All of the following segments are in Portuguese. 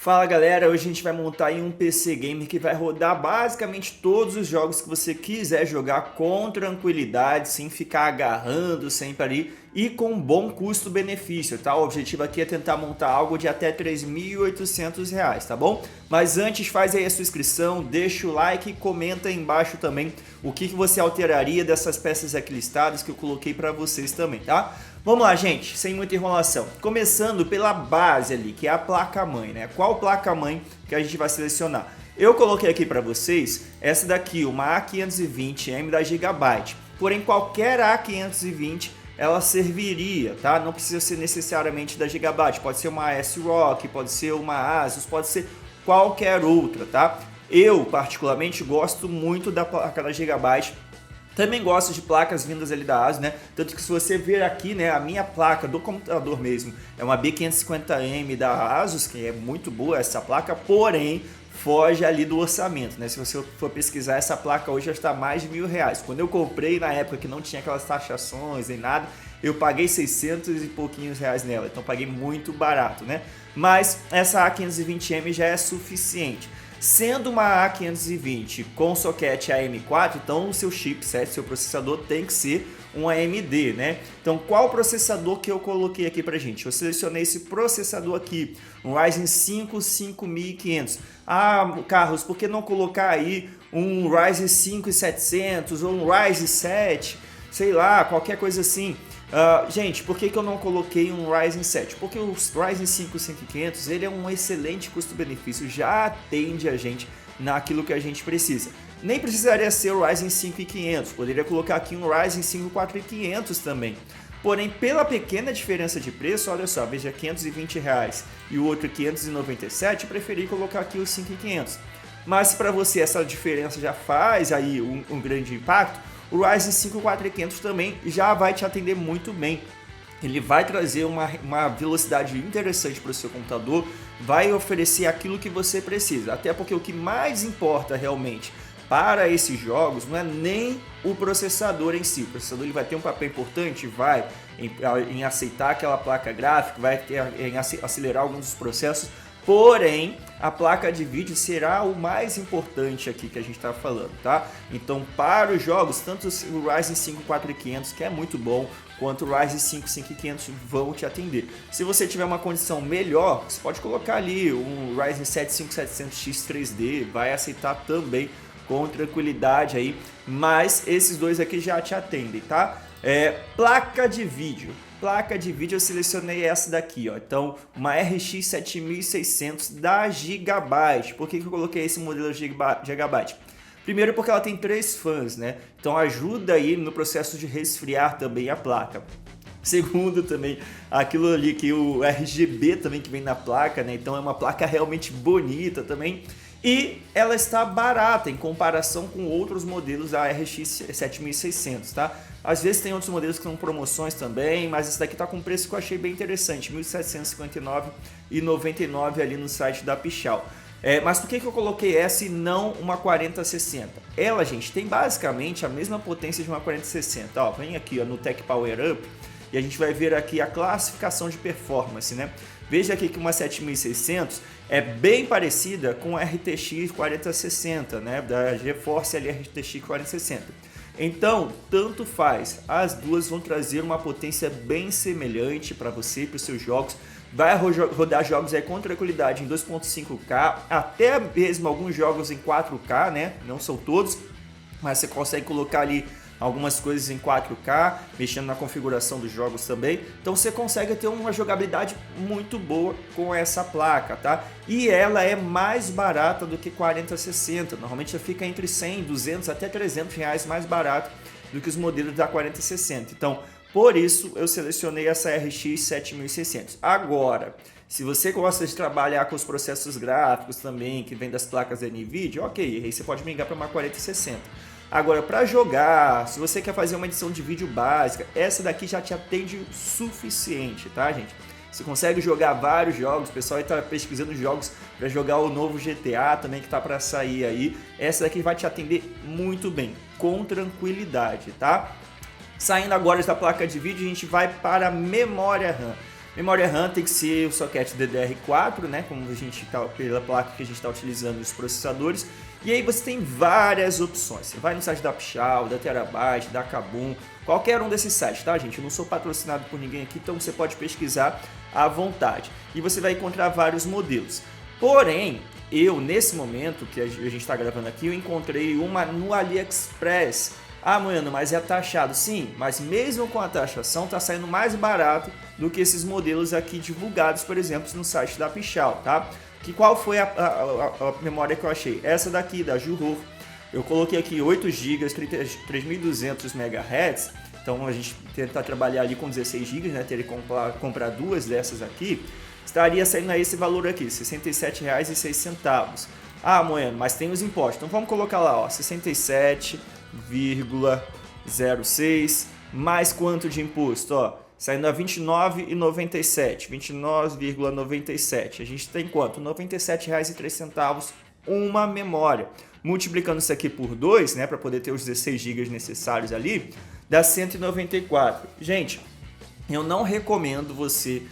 Fala galera, hoje a gente vai montar aí um PC Gamer que vai rodar basicamente todos os jogos que você quiser jogar com tranquilidade, sem ficar agarrando sempre ali e com um bom custo-benefício, tá? O objetivo aqui é tentar montar algo de até R$ 3.800, tá bom? Mas antes faz aí a sua inscrição, deixa o like e comenta aí embaixo também o que você alteraria dessas peças aqui listadas que eu coloquei para vocês também, tá? Vamos lá, gente, sem muita enrolação. Começando pela base ali, que é a placa-mãe, né? Qual placa-mãe que a gente vai selecionar? Eu coloquei aqui para vocês essa daqui, uma A520M da Gigabyte. Porém, qualquer A520 ela serviria, tá? Não precisa ser necessariamente da Gigabyte. Pode ser uma ASRock, pode ser uma Asus, pode ser qualquer outra, tá? Eu, particularmente, gosto muito da placa da Gigabyte. Também gosto de placas vindas ali da Asus, né? Tanto que se você ver aqui, né, a minha placa do computador mesmo é uma B550M da Asus, que é muito boa essa placa, porém foge ali do orçamento, né? Se você for pesquisar, essa placa hoje já está mais de R$ 1.000. Quando eu comprei na época que não tinha aquelas taxações nem nada, eu paguei 600 e pouquinhos reais nela, então paguei muito barato, né? Mas essa A520M já é suficiente. Sendo uma A520 com soquete AM4, então o seu chipset, seu processador tem que ser um AMD, né? Então qual processador que eu coloquei aqui pra gente? Eu selecionei esse processador aqui, um Ryzen 5 5500. Ah, Carlos, por que não colocar aí um Ryzen 5700 ou um Ryzen 7? Sei lá, qualquer coisa assim. Gente, por que eu não coloquei um Ryzen 7? Porque o Ryzen 5 5500 ele é um excelente custo-benefício, já atende a gente naquilo que a gente precisa. Nem precisaria ser o Ryzen 5500, poderia colocar aqui um Ryzen 5 4500 também. Porém, pela pequena diferença de preço, olha só, veja, R$ 520 e o outro 597, preferi colocar aqui o 5500. Mas se para você essa diferença já faz aí um grande impacto, o Ryzen 5 4500 também já vai te atender muito bem. Ele vai trazer uma velocidade interessante para o seu computador, vai oferecer aquilo que você precisa. Até porque o que mais importa realmente para esses jogos não é nem o processador em si. O processador ele vai ter um papel importante, vai em aceitar aquela placa gráfica, vai em acelerar alguns dos processos. Porém, a placa de vídeo será o mais importante aqui que a gente está falando, tá? Então, para os jogos, tanto o Ryzen 5 4500, que é muito bom, quanto o Ryzen 5 5500 vão te atender. Se você tiver uma condição melhor, você pode colocar ali um Ryzen 7 5700X 3D, vai aceitar também com tranquilidade aí, mas esses dois aqui já te atendem, tá? Placa de vídeo. Placa de vídeo eu selecionei essa daqui, ó. Então, uma RX 7600 da Gigabyte. Por que eu coloquei esse modelo Gigabyte? Primeiro porque ela tem 3 fãs, né? Então ajuda aí no processo de resfriar também a placa. Segundo também, aquilo ali que o RGB também que vem na placa, né? Então é uma placa realmente bonita também. E ela está barata em comparação com outros modelos da RX 7600, tá? Às vezes tem outros modelos que são promoções também, mas esse daqui tá com um preço que eu achei bem interessante, R$ 1.759,99 ali no site da Pichau. Mas por que eu coloquei essa e não uma 4060? Ela, gente, tem basicamente a mesma potência de uma 4060. Ó, vem aqui ó, no Tech Power Up e a gente vai ver aqui a classificação de performance, né? Veja aqui que uma 7600 é bem parecida com a RTX 4060, né? Da GeForce ali RTX 4060. Então, tanto faz, as duas vão trazer uma potência bem semelhante para você e para os seus jogos. Vai rodar jogos aí com tranquilidade em 2.5K, até mesmo alguns jogos em 4K, né? Não são todos, mas você consegue colocar ali algumas coisas em 4K, mexendo na configuração dos jogos também. Então você consegue ter uma jogabilidade muito boa com essa placa, tá? E ela é mais barata do que 4060. Normalmente já fica entre 100, 200 até 300 reais mais barato do que os modelos da 4060. Então, por isso eu selecionei essa RX 7600. Agora, se você gosta de trabalhar com os processos gráficos também, que vem das placas da NVIDIA, ok, aí você pode migrar para uma 4060. Agora, para jogar, se você quer fazer uma edição de vídeo básica, essa daqui já te atende o suficiente, tá, gente? Você consegue jogar vários jogos, o pessoal está pesquisando jogos para jogar o novo GTA também que está para sair aí. Essa daqui vai te atender muito bem, com tranquilidade, tá? Saindo agora da placa de vídeo, a gente vai para a memória RAM. Memória RAM tem que ser o socket DDR4, né, como a gente tá, pela placa que a gente está utilizando nos processadores. E aí você tem várias opções. Você vai no site da Pichau, da Terabyte, da Kabum, qualquer um desses sites, tá, gente? Eu não sou patrocinado por ninguém aqui, então você pode pesquisar à vontade. E você vai encontrar vários modelos. Porém, eu, nesse momento que a gente está gravando aqui, eu encontrei uma no AliExpress. Ah, mano, mas é taxado. Sim, mas mesmo com a taxação, está saindo mais barato do que esses modelos aqui divulgados, por exemplo, no site da Pichau, tá? Qual foi a memória que eu achei? Essa daqui, da Juhur. Eu coloquei aqui 8 GB, 3200 MHz. Então a gente tentar trabalhar ali com 16 GB, né? Teria que comprar duas dessas aqui. Estaria saindo aí esse valor aqui, R$ 67,06. Ah, Moeno, mas tem os impostos. Então vamos colocar lá, ó, 67,06 mais quanto de imposto, ó? Saindo a R$ 29,97, 29,97. A gente tem quanto? R$ 97,03 uma memória. Multiplicando isso aqui por 2, né, para poder ter os 16 GB necessários ali, dá 194. Gente, eu não recomendo você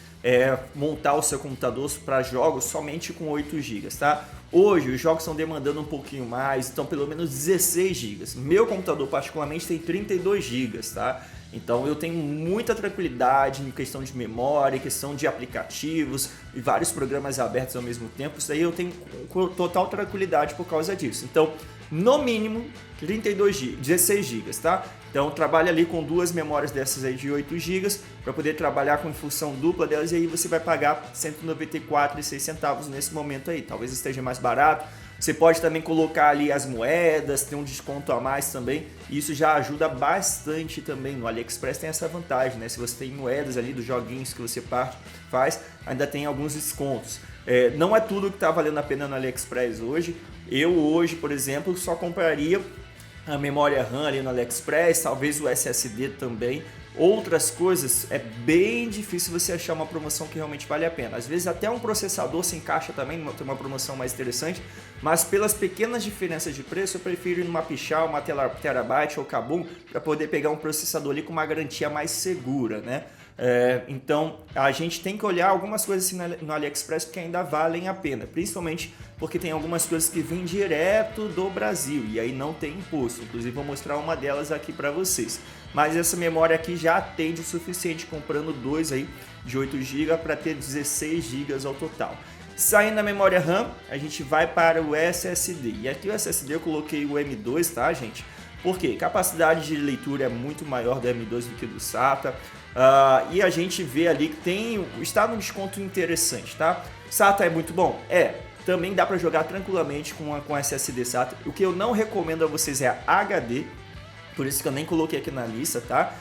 montar o seu computador para jogos somente com 8 GB, tá? Hoje os jogos estão demandando um pouquinho mais, então pelo menos 16 GB. Meu computador particularmente tem 32 GB, tá? Então eu tenho muita tranquilidade em questão de memória, em questão de aplicativos e vários programas abertos ao mesmo tempo. Isso aí eu tenho total tranquilidade por causa disso. Então, no mínimo 16 GB, tá? Então trabalha ali com duas memórias dessas aí de 8 GB para poder trabalhar com função dupla delas, e aí você vai pagar R$ 194,06 nesse momento aí. Talvez esteja mais barato. Você pode também colocar ali as moedas, tem um desconto a mais também, e isso já ajuda bastante também. No AliExpress tem essa vantagem, né? Se você tem moedas ali dos joguinhos que você faz, ainda tem alguns descontos. Não é tudo que está valendo a pena no AliExpress hoje. Eu hoje, por exemplo, só compraria a memória RAM ali no AliExpress, talvez o SSD também. Outras coisas, é bem difícil você achar uma promoção que realmente vale a pena. Às vezes até um processador se encaixa também, tem uma promoção mais interessante, mas pelas pequenas diferenças de preço, eu prefiro ir numa Pichau, uma Terabyte ou Kabum para poder pegar um processador ali com uma garantia mais segura, né? Então a gente tem que olhar algumas coisas assim no AliExpress que ainda valem a pena, principalmente porque tem algumas coisas que vêm direto do Brasil e aí não tem imposto. Inclusive vou mostrar uma delas aqui para vocês. Mas essa memória aqui já atende o suficiente, comprando dois aí de 8 GB para ter 16 GB ao total. Saindo da memória RAM, a gente vai para o SSD. E aqui o SSD eu coloquei o M2, tá, gente? Por quê? Capacidade de leitura é muito maior do M2 do que do SATA. E a gente vê ali que está num desconto interessante, tá? SATA é muito bom? Também dá para jogar tranquilamente com SSD SATA. O que eu não recomendo a vocês é HD, por isso que eu nem coloquei aqui na lista, tá?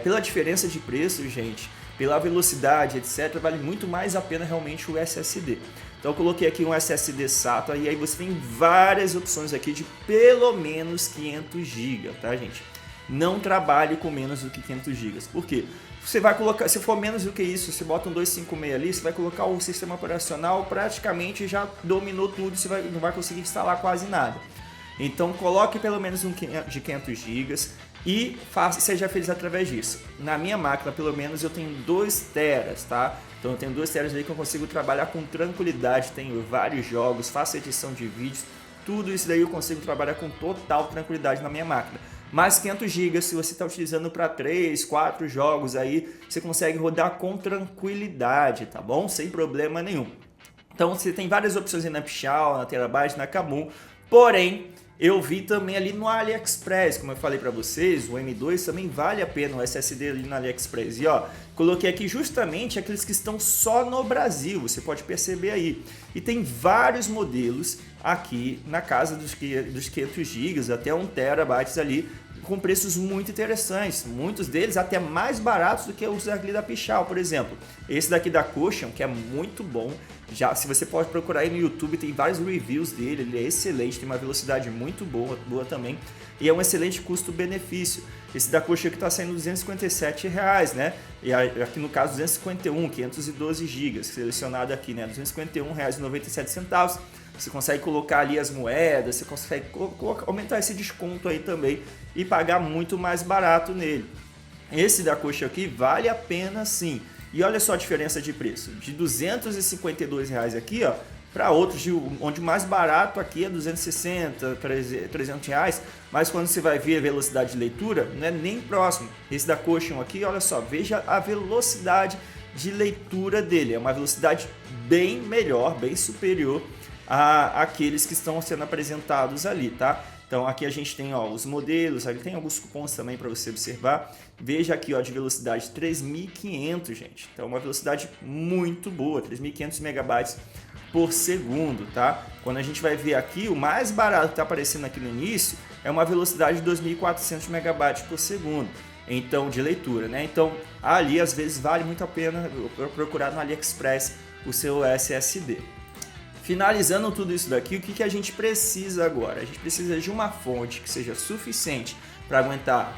Pela diferença de preço, gente, pela velocidade, etc., vale muito mais a pena realmente o SSD. Então eu coloquei aqui um SSD SATA e aí você tem várias opções aqui de pelo menos 500 GB, tá, gente? Não trabalhe com menos do que 500 GB. Por quê? Você vai colocar, se for menos do que isso, você bota um 256 ali, você vai colocar o sistema operacional, praticamente já dominou tudo, você não vai conseguir instalar quase nada. Então coloque pelo menos um de 500 GB e seja feliz através disso. Na minha máquina, pelo menos, eu tenho 2 teras, tá? Então eu tenho 2 teras ali que eu consigo trabalhar com tranquilidade, tenho vários jogos, faço edição de vídeos, tudo isso daí eu consigo trabalhar com total tranquilidade na minha máquina. Mas 500 GB, se você está utilizando para 3, 4 jogos aí, você consegue rodar com tranquilidade, tá bom? Sem problema nenhum. Então você tem várias opções aí na Pichau, na Terabyte, na Kabum, porém eu vi também ali no AliExpress, como eu falei para vocês, o M2 também vale a pena, o SSD ali no AliExpress. E ó, coloquei aqui justamente aqueles que estão só no Brasil, você pode perceber aí. E tem vários modelos aqui na casa dos 500 GB até 1 TB ali, com preços muito interessantes, muitos deles até mais baratos do que os ali da Pichau, por exemplo. Esse daqui da Cushion, que é muito bom, já se você pode procurar aí no YouTube, tem vários reviews dele, ele é excelente, tem uma velocidade muito boa também, e é um excelente custo-benefício. Esse da Cushion aqui está saindo R$ 257, né? E aqui no caso 251, 512 GB, selecionado aqui, né? R$ 251,97. Você consegue colocar ali as moedas, você consegue aumentar esse desconto aí também e pagar muito mais barato nele. Esse da Coxa aqui vale a pena sim. E olha só a diferença de preço, de R$ 252 aqui, ó, para outros, onde o mais barato aqui é 260, 300 reais, mas quando você vai ver a velocidade de leitura, não é nem próximo. Esse da Caution aqui, olha só, veja a velocidade de leitura dele, é uma velocidade bem melhor, bem superior àqueles que estão sendo apresentados ali, tá? Então aqui a gente tem, ó, os modelos, aqui tem alguns cupons também para você observar. Veja aqui, ó, de velocidade 3.500, gente. Então uma velocidade muito boa, 3.500 megabytes por segundo, tá? Quando a gente vai ver aqui, o mais barato que está aparecendo aqui no início é uma velocidade de 2.400 megabytes por segundo, então, de leitura, né? Então ali às vezes vale muito a pena procurar no AliExpress o seu SSD. Finalizando tudo isso daqui, o que a gente precisa agora? A gente precisa de uma fonte que seja suficiente para aguentar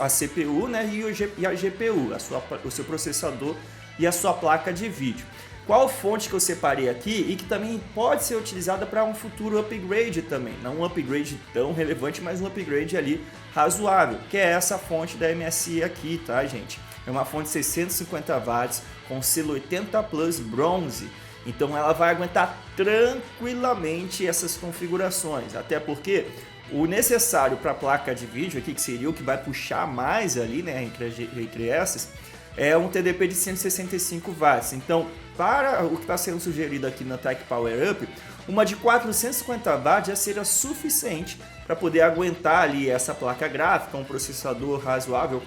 a CPU, né, e a GPU, o seu processador e a sua placa de vídeo. Qual fonte que eu separei aqui e que também pode ser utilizada para um futuro upgrade também, não um upgrade tão relevante, mas um upgrade ali razoável, que é essa fonte da MSI aqui, tá, gente? É uma fonte de 650 watts com selo 80 Plus bronze. Então ela vai aguentar tranquilamente essas configurações, até porque o necessário para a placa de vídeo aqui, que seria o que vai puxar mais ali, né, entre essas, é um TDP de 165 watts. Então, para o que está sendo sugerido aqui na Tech Power Up, uma de 450 watts já seria suficiente para poder aguentar ali essa placa gráfica, um processador razoável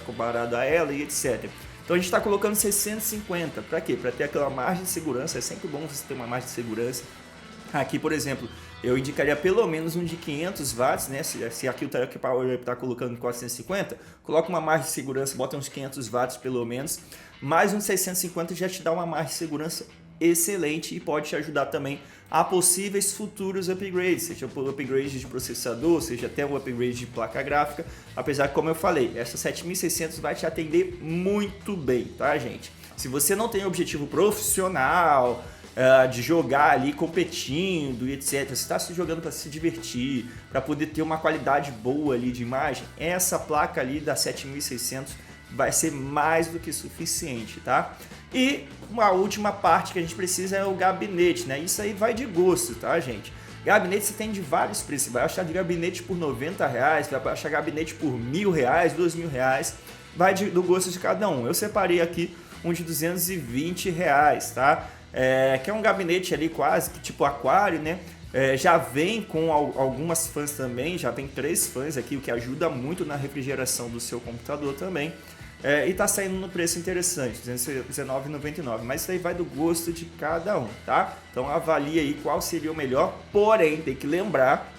comparado a ela e etc. Então a gente está colocando 650, para quê? Para ter aquela margem de segurança, é sempre bom você ter uma margem de segurança. Aqui, por exemplo, eu indicaria pelo menos um de 500 watts, né? Se aqui o Tech Power Up está colocando 450, coloca uma margem de segurança, bota uns 500 watts pelo menos, mais uns 650 já te dá uma margem de segurança excelente e pode te ajudar também a possíveis futuros upgrades, seja por upgrade de processador, seja até um upgrade de placa gráfica, apesar que, como eu falei, essa 7600 vai te atender muito bem, tá, gente? Se você não tem objetivo profissional, de jogar ali competindo e etc, você está se jogando para se divertir, para poder ter uma qualidade boa ali de imagem, essa placa ali da 7600 vai ser mais do que suficiente, tá? E uma última parte que a gente precisa é o gabinete, né? Isso aí vai de gosto, tá, gente? Gabinete você tem de vários preços, você vai achar de gabinete por R$90, vai achar gabinete por R$1.000, R$2.000, vai do gosto de cada um. Eu separei aqui um de R$220, tá? Que é um gabinete ali quase que tipo aquário, né? Já vem com algumas fãs também, já vem 3 fãs aqui, o que ajuda muito na refrigeração do seu computador também. E tá saindo no preço interessante, R$19,99, mas isso aí vai do gosto de cada um, tá? Então avalie aí qual seria o melhor, porém tem que lembrar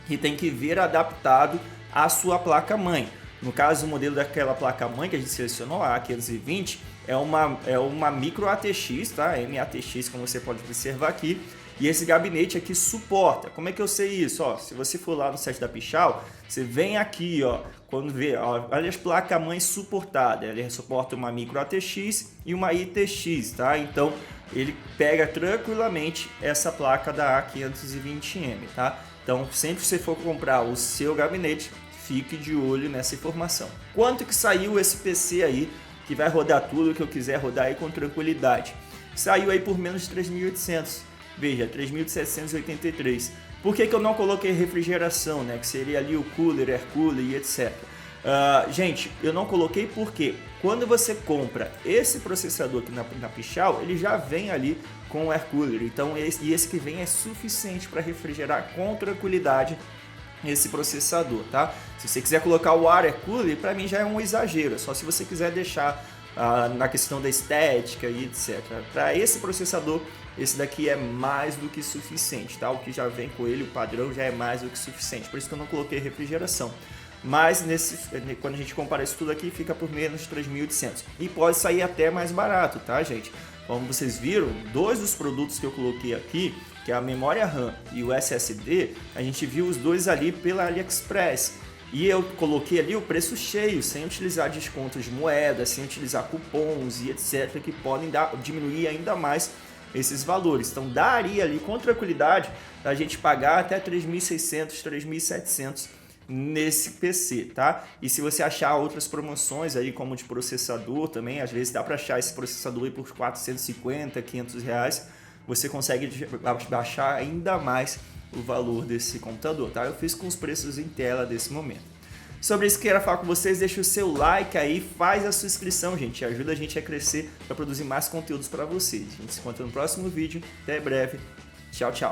que tem que vir adaptado à sua placa-mãe. No caso, o modelo daquela placa-mãe que a gente selecionou, a A520, é uma micro ATX, tá? MATX, como você pode observar aqui. E esse gabinete aqui suporta. Como é que eu sei isso? Ó, se você for lá no site da Pichau, você vem aqui, ó, quando vê, ó, olha as placas-mãe suportadas. Ele suporta uma micro ATX e uma ITX, tá? Então ele pega tranquilamente essa placa da A520M, tá? Então sempre que você for comprar o seu gabinete, fique de olho nessa informação. Quanto que saiu esse PC aí, que vai rodar tudo que eu quiser rodar aí com tranquilidade? Saiu aí por menos de 3.800. Veja, 3.783. Por que eu não coloquei refrigeração, né? Que seria ali o cooler, air cooler e etc. Gente, eu não coloquei porque quando você compra esse processador aqui na Pichau, ele já vem ali com o air cooler. Então esse que vem é suficiente para refrigerar com tranquilidade esse processador, tá? Se você quiser colocar o air cooler, para mim já é um exagero. Só se você quiser deixar na questão da estética e etc. Para esse processador, esse daqui é mais do que suficiente, tá? O que já vem com ele, o padrão, já é mais do que suficiente. Por isso que eu não coloquei refrigeração. Mas quando a gente compara isso tudo aqui, fica por menos de 3.800. E pode sair até mais barato, tá, gente? Como vocês viram, 2 dos produtos que eu coloquei aqui, que é a memória RAM e o SSD, a gente viu os dois ali pela AliExpress. E eu coloquei ali o preço cheio, sem utilizar descontos de moeda, sem utilizar cupons e etc, que podem diminuir ainda mais esses valores. Então daria ali com tranquilidade a gente pagar até 3.600, 3.700 nesse PC, tá? E se você achar outras promoções aí, como de processador também, às vezes dá para achar esse processador aí por 450, 500 reais, você consegue baixar ainda mais o valor desse computador, tá? Eu fiz com os preços em tela desse momento. Sobre isso que eu quero falar com vocês, deixa o seu like aí, faz a sua inscrição, gente, ajuda a gente a crescer para produzir mais conteúdos para vocês. A gente se encontra no próximo vídeo, até breve, tchau, tchau!